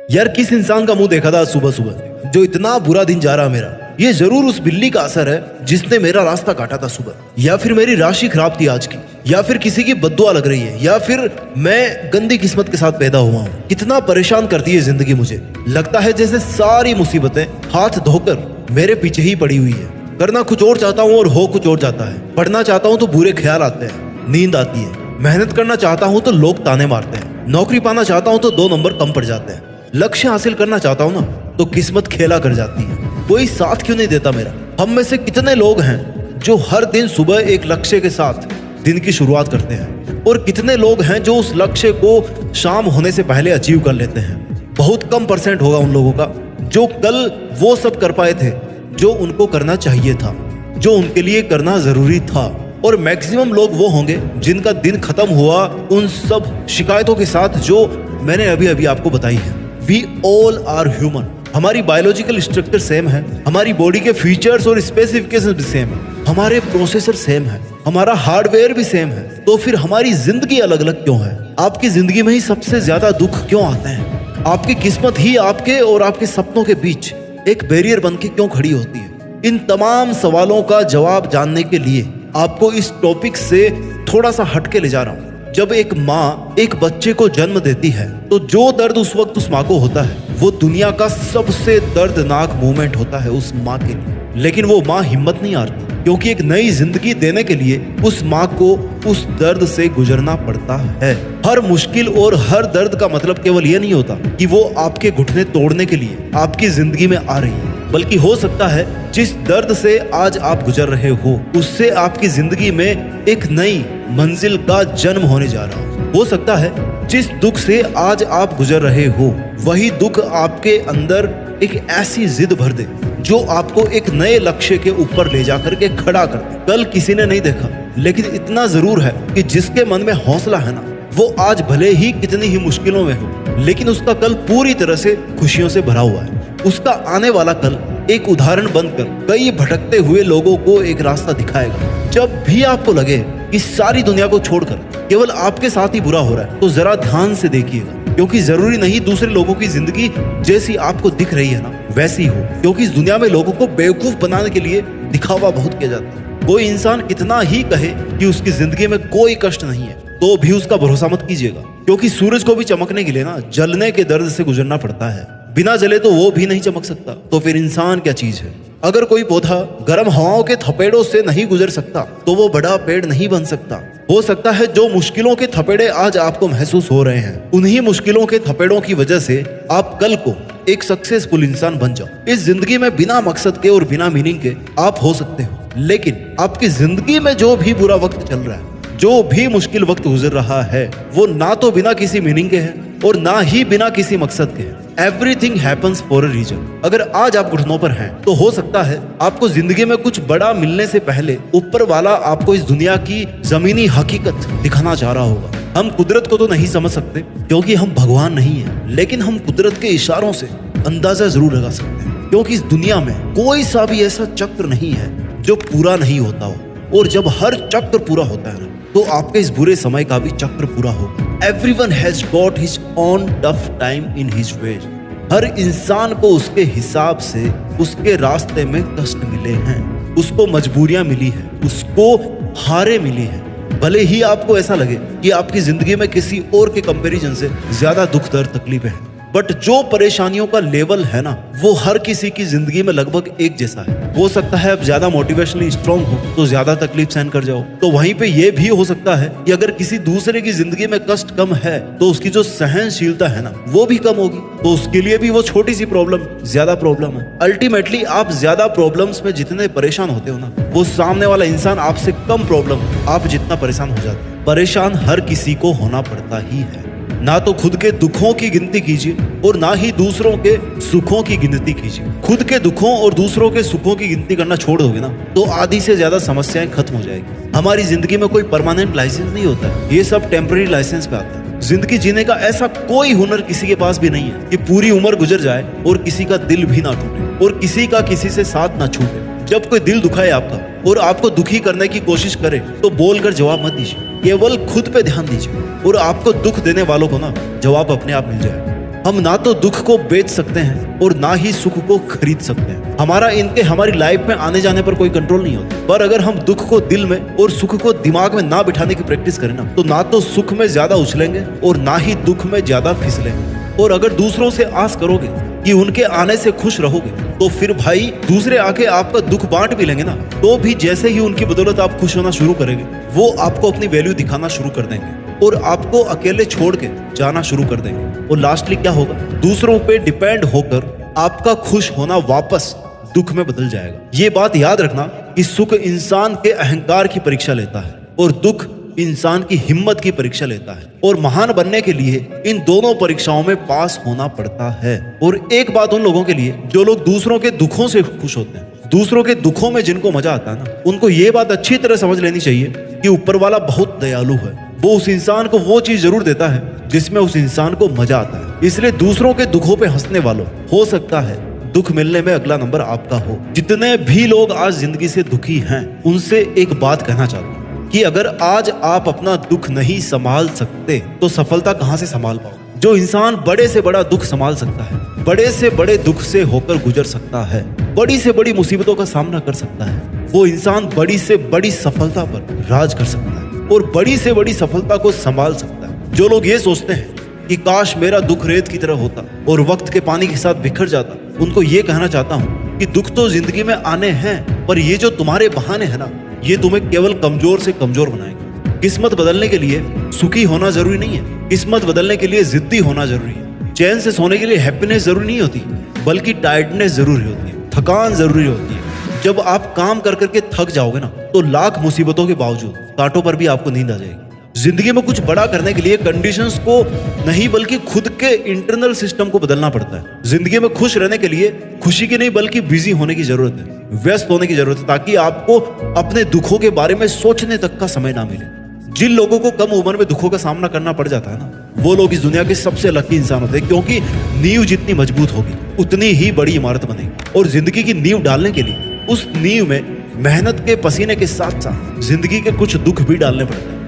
यार किस इंसान का मुंह देखा था सुबह सुबह जो इतना बुरा दिन जा रहा मेरा। ये जरूर उस बिल्ली का असर है जिसने मेरा रास्ता काटा था सुबह, या फिर मेरी राशि खराब थी आज की, या फिर किसी की बद्दुआ लग रही है, या फिर मैं गंदी किस्मत के साथ पैदा हुआ हूँ। कितना परेशान करती है जिंदगी मुझे। लगता है जैसे सारी मुसीबतें हाथ धोकर मेरे पीछे ही पड़ी हुई है। करना कुछ और चाहता हूँ और हो कुछ और जाता है। पढ़ना चाहता हूँ तो बुरे ख्याल आते हैं, नींद आती है। मेहनत करना चाहता हूँ तो लोग ताने मारते हैं। नौकरी पाना चाहता हूँ तो 2 नंबर कम पड़ जाते हैं। लक्ष्य हासिल करना चाहता हूँ ना तो किस्मत खेला कर जाती है। कोई साथ क्यों नहीं देता मेरा। हम में से कितने लोग हैं जो हर दिन सुबह एक लक्ष्य के साथ दिन की शुरुआत करते हैं, और कितने लोग हैं जो उस लक्ष्य को शाम होने से पहले अचीव कर लेते हैं। बहुत कम परसेंट होगा उन लोगों का जो कल वो सब कर पाए थे जो उनको करना चाहिए था, जो उनके लिए करना जरूरी था। और मैक्सिमम लोग वो होंगे जिनका दिन खत्म हुआ उन सब शिकायतों के साथ जो मैंने अभी अभी आपको बताई है। We all are human. हमारी बायोलॉजिकल स्ट्रक्चर सेम है, हमारी बॉडी के फीचर्स और स्पेसिफिकेशन भी सेम है, हमारे प्रोसेसर सेम है, हमारा हार्डवेयर भी सेम है। तो फिर हमारी जिंदगी अलग अलग क्यों है? आपकी जिंदगी में ही सबसे ज्यादा दुख क्यों आते हैं? आपकी किस्मत ही आपके और आपके सपनों के बीच एक बैरियर बन के क्यों खड़ी होती है? इन तमाम सवालों का जवाब जानने के लिए आपको इस टॉपिक से थोड़ा सा हटके ले जा रहा हूँ। जब एक माँ एक बच्चे को जन्म देती है तो जो दर्द उस वक्त उस माँ को होता है वो दुनिया का सबसे दर्दनाक मोमेंट होता है उस माँ के लिए। लेकिन वो माँ हिम्मत नहीं हारती, क्योंकि एक नई जिंदगी देने के लिए उस माँ को उस दर्द से गुजरना पड़ता है। हर मुश्किल और हर दर्द का मतलब केवल ये नहीं होता कि वो आपके घुटने तोड़ने के लिए आपकी जिंदगी में आ रही है, बल्कि हो सकता है जिस दर्द से आज आप गुजर रहे हो उससे आपकी जिंदगी में एक नई मंजिल का जन्म होने जा रहा हो सकता है जिस दुख से आज आप गुजर रहे हो वही दुख आपके अंदर एक ऐसी जिद भर दे जो आपको एक नए लक्ष्य के ऊपर ले जाकर के खड़ा कर दे। कल किसी ने नहीं देखा, लेकिन इतना जरूर है कि जिसके मन में हौसला है ना, वो आज भले ही कितनी ही मुश्किलों में हो, लेकिन उसका कल पूरी तरह से खुशियों से भरा हुआ है। उसका आने वाला कल एक उदाहरण बनकर कई भटकते हुए लोगों को एक रास्ता दिखाएगा। जब भी आपको लगे कि सारी दुनिया को छोड़कर केवल आपके साथ ही बुरा हो रहा है, तो जरा ध्यान से देखिएगा, क्योंकि जरूरी नहीं दूसरे लोगों की जिंदगी जैसी आपको दिख रही है ना वैसी हो। क्योंकि इस दुनिया में लोगों को बेवकूफ बनाने के लिए दिखावा बहुत किया जाता है। कोई इंसान कितना ही कहे कि उसकी जिंदगी में कोई कष्ट नहीं है, तो भी उसका भरोसा मत कीजिएगा, क्योंकि सूरज को भी चमकने के लिए ना जलने के दर्द से गुजरना पड़ता है। बिना जले तो वो भी नहीं चमक सकता, तो फिर इंसान क्या चीज है? अगर कोई पौधा गर्म हवाओं के थपेड़ों से नहीं गुजर सकता तो वो बड़ा पेड़ नहीं बन सकता। हो सकता है जो मुश्किलों के थपेड़े आज आपको महसूस हो रहे हैं, उन्हीं मुश्किलों के थपेड़ों की वजह से आप कल को एक सक्सेसफुल इंसान बन जाओ। इस जिंदगी में बिना मकसद के और बिना मीनिंग के आप हो सकते हो, लेकिन आपकी जिंदगी में जो भी बुरा वक्त चल रहा है, जो भी मुश्किल वक्त गुजर रहा है, वो ना तो बिना किसी मीनिंग के है और ना ही बिना किसी मकसद के है। Everything happens for a reason. अगर आज आप घुटनों पर हैं तो हो सकता है आपको जिंदगी में कुछ बड़ा मिलने से पहले ऊपर वाला आपको इस दुनिया की जमीनी हकीकत दिखाना चाह रहा होगा। हम कुदरत को तो नहीं समझ सकते क्योंकि हम भगवान नहीं है, लेकिन हम कुदरत के इशारों से अंदाजा जरूर लगा सकते हैं, क्योंकि इस दुनिया में कोई सा भी ऐसा चक्र नहीं है जो पूरा नहीं होता हो। और जब हर चक्र पूरा होता है ना, तो आपके इस बुरे समय का भी चक्र पूरा होगा। Everyone has got his own tough time in his way. हर इंसान को उसके हिसाब से उसके रास्ते में कष्ट मिले हैं, उसको मजबूरियां मिली है, उसको हारे मिली है। भले ही आपको ऐसा लगे कि आपकी जिंदगी में किसी और के कंपैरिजन से ज्यादा दुख दर्द तकलीफें हैं, बट जो परेशानियों का लेवल है ना, वो हर किसी की जिंदगी में लगभग एक जैसा है। हो सकता है आप ज्यादा मोटिवेशनली स्ट्रांग हो तो ज्यादा तकलीफ सहन कर जाओ, तो वहीं पे ये भी हो सकता है कि अगर किसी दूसरे की जिंदगी में कष्ट कम है तो उसकी जो सहनशीलता है ना वो भी कम होगी, तो उसके लिए भी वो छोटी सी प्रॉब्लम ज्यादा प्रॉब्लम है। अल्टीमेटली आप ज्यादा प्रॉब्लम्स में जितने परेशान होते हो ना, वो सामने वाला इंसान आपसे कम प्रॉब्लम आप जितना परेशान हो जाते हैं। परेशान हर किसी को होना पड़ता ही है। ना तो खुद के दुखों की गिनती कीजिए और ना ही दूसरों के सुखों की गिनती कीजिए। खुद के दुखों और दूसरों के सुखों की गिनती करना छोड़ दोगे ना, तो आधी से ज्यादा समस्याएं खत्म हो जाएगी। हमारी जिंदगी में कोई परमानेंट लाइसेंस नहीं होता है, ये सब टेम्पररी लाइसेंस पे आता है। जिंदगी जीने का ऐसा कोई हुनर किसी के पास भी नहीं है कि पूरी उम्र गुजर जाए और किसी का दिल भी ना टूटे और किसी का किसी से साथ ना छूटे। जब कोई दिल दुखाए आपका और आपको दुखी करने की कोशिश करे तो बोलकर जवाब मत दीजिए, केवल खुद पे ध्यान दीजिए और आपको दुख देने वालों को ना जवाब अपने आप मिल जाए। हम ना तो दुख को बेच सकते हैं और ना ही सुख को खरीद सकते हैं। हमारी लाइफ में आने जाने पर कोई कंट्रोल नहीं होता। पर अगर हम दुख को दिल में और सुख को दिमाग में ना बिठाने की प्रैक्टिस करें ना तो सुख में ज्यादा उछलेंगे और ना ही दुख में ज्यादा फिसलेंगे। और अगर दूसरों से आस करोगे कि उनके आने से खुश रहोगे तो फिर भाई दूसरे आके आपका दुख बांट भी लेंगे ना तो भी जैसे ही उनकी बदौलत आप खुश होना शुरू करेंगे वो आपको अपनी वैल्यू दिखाना शुरू कर देंगे और आपको अकेले छोड़ के जाना शुरू कर देंगे। और लास्टली क्या होगा, दूसरों पे डिपेंड होकर आपका खुश होना वापस दुख में बदल जाएगा। ये बात याद रखना कि सुख इंसान के अहंकार की परीक्षा लेता है और दुख इंसान की हिम्मत की परीक्षा लेता है। और महान बनने के लिए इन दोनों परीक्षाओं में पास होना पड़ता है। और एक बात उन लोगों के लिए जो लोग दूसरों के दुखों से खुश होते हैं, दूसरों के दुखों में जिनको मजा आता है ना, उनको ये बात अच्छी तरह समझ लेनी चाहिए कि ऊपर वाला बहुत दयालु है। वो उस इंसान को वो चीज जरूर देता है जिसमें उस इंसान को मजा आता है। इसलिए दूसरों के दुखों पे हंसने वालों, हो सकता है दुख मिलने में अगला नंबर आपका हो। जितने भी लोग आज जिंदगी से दुखी हैं उनसे एक बात कहना चाहता हूँ कि अगर आज आप अपना दुख नहीं संभाल सकते तो सफलता कहां से संभाल पाओ। जो इंसान बड़े से बड़ा दुख संभाल सकता है, बड़े से बड़े दुख से होकर गुजर सकता है, बड़ी से बड़ी मुसीबतों का सामना कर सकता है, वो इंसान बड़ी से बड़ी सफलता पर राज कर सकता है और बड़ी से बड़ी सफलता को संभाल सकता है। जो लोग ये सोचते हैं कि काश मेरा दुख रेत की तरह होता और वक्त के पानी के साथ बिखर जाता, उनको ये कहना चाहता हूँ कि दुख तो जिंदगी में आने हैं, पर ये जो तुम्हारे बहाने हैं ना, ये तुम्हें केवल कमजोर से कमजोर बनाएंगे। किस्मत बदलने के लिए सुखी होना जरूरी नहीं है, किस्मत बदलने के लिए जिद्दी होना जरूरी है। चैन से सोने के लिए हैप्पीनेस जरूरी नहीं होती, बल्कि टायर्डनेस जरूरी होती है, थकान जरूरी होती है। जब आप काम कर करके थक जाओगे ना तो लाख मुसीबतों के बावजूद कांटों पर भी आपको नींद आ जाएगी। जिंदगी में कुछ बड़ा करने के लिए कंडीशंस को नहीं बल्कि खुद के इंटरनल सिस्टम को बदलना पड़ता है। जिंदगी में खुश रहने के लिए खुशी की नहीं बल्कि बिजी होने की जरूरत है, व्यस्त होने की जरूरत है, ताकि आपको अपने दुखों के बारे में सोचने तक का समय ना मिले। जिन लोगों को कम उम्र में दुखों का सामना करना पड़ जाता है ना, वो लोग इस दुनिया के सबसे लकी इंसान होते हैं, क्योंकि नींव जितनी मजबूत होगी उतनी ही बड़ी इमारत बनेगी। और जिंदगी की नींव डालने के लिए उस नींव में मेहनत के पसीने के साथ साथ जिंदगी के कुछ दुख भी डालने पड़ते हैं।